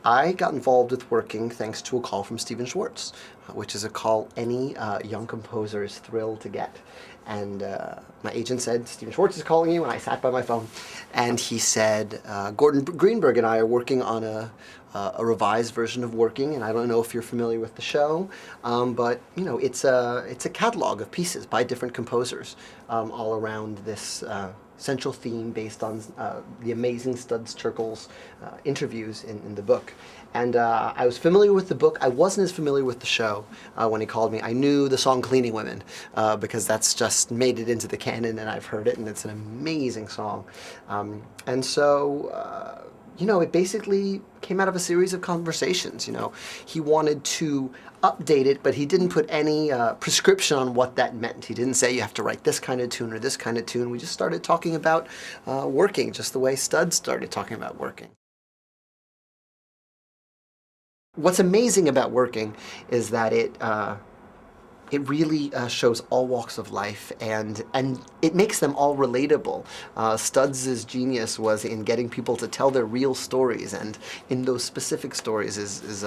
I got involved with working thanks to a call from Stephen Schwartz, which is a call any young composer is thrilled to get. And my agent said, Stephen Schwartz is calling you, and I sat by my phone. And he said, Gordon Greenberg and I are working on a revised version of Working, and I don't know if you're familiar with the show, but you know, it's a catalog of pieces by different composers all around this central theme based on the amazing Studs Terkel's interviews in the book. And I was familiar with the book. I wasn't as familiar with the show when he called me. I knew the song Cleaning Women because that's just made it into the canon, and I've heard it, and it's an amazing song. And so, you know, it basically came out of a series of conversations. You know, he wanted to update it, but he didn't put any prescription on what that meant. He didn't say you have to write this kind of tune or this kind of tune. We just started talking about working, just the way Studs started talking about working. What's amazing about Working is that it really shows all walks of life, and it makes them all relatable. Studs' genius was in getting people to tell their real stories, and in those specific stories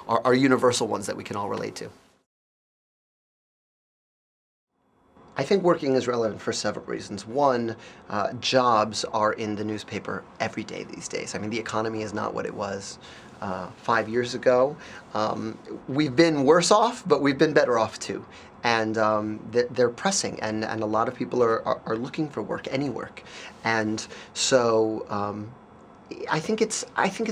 are universal ones that we can all relate to. I think Working is relevant for several reasons. One, jobs are in the newspaper every day these days. I mean, the economy is not what it was 5 years ago. We've been worse off, but we've been better off too. And they're pressing, and a lot of people are looking for work, any work. And so I think it's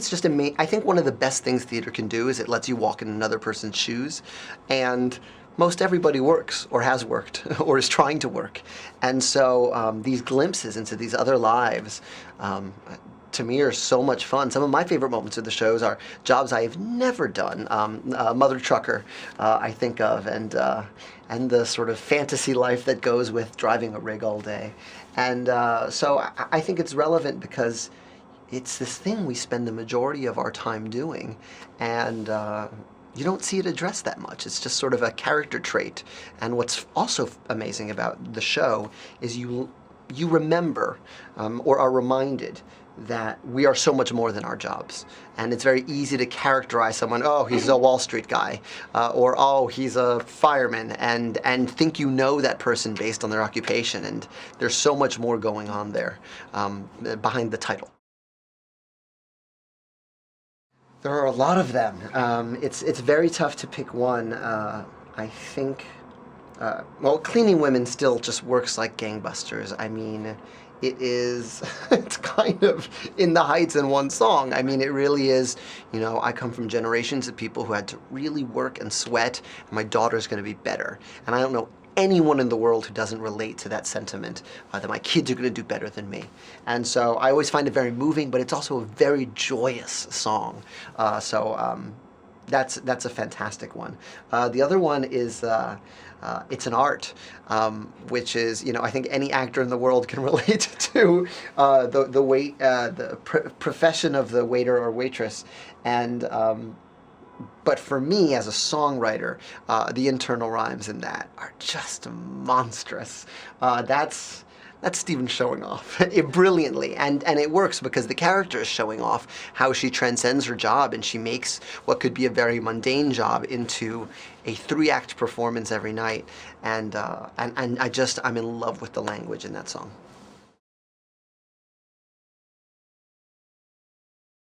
just amazing. I think one of the best things theater can do is it lets you walk in another person's shoes, and most everybody works or has worked or is trying to work. And so these glimpses into these other lives to me are so much fun. Some of my favorite moments of the shows are jobs I have never done. Mother Trucker, I think of, and the sort of fantasy life that goes with driving a rig all day. And so I think it's relevant because it's this thing we spend the majority of our time doing, and you don't see it addressed that much. It's just sort of a character trait. And what's also amazing about the show is you remember or are reminded that we are so much more than our jobs. And it's very easy to characterize someone, oh, he's a Wall Street guy, or oh, he's a fireman, and think you know that person based on their occupation. And there's so much more going on there behind the title. There are a lot of them. It's very tough to pick one. I think, well, Cleaning Women still just works like gangbusters. I mean, it's kind of in the heights in one song. I mean, it really is, you know, I come from generations of people who had to really work and sweat, and my daughter's gonna be better. And I don't know anyone in the world who doesn't relate to that sentiment, that my kids are going to do better than me. And so I always find it very moving, but it's also a very joyous song. So that's a fantastic one. The other one is It's an Art, which is, you know, I think any actor in the world can relate to the profession of the waiter or waitress. And but for me, as a songwriter, the internal rhymes in that are just monstrous. That's Stephen showing off brilliantly, and it works because the character is showing off how she transcends her job, and she makes what could be a very mundane job into a 3-act performance every night. And I'm in love with the language in that song.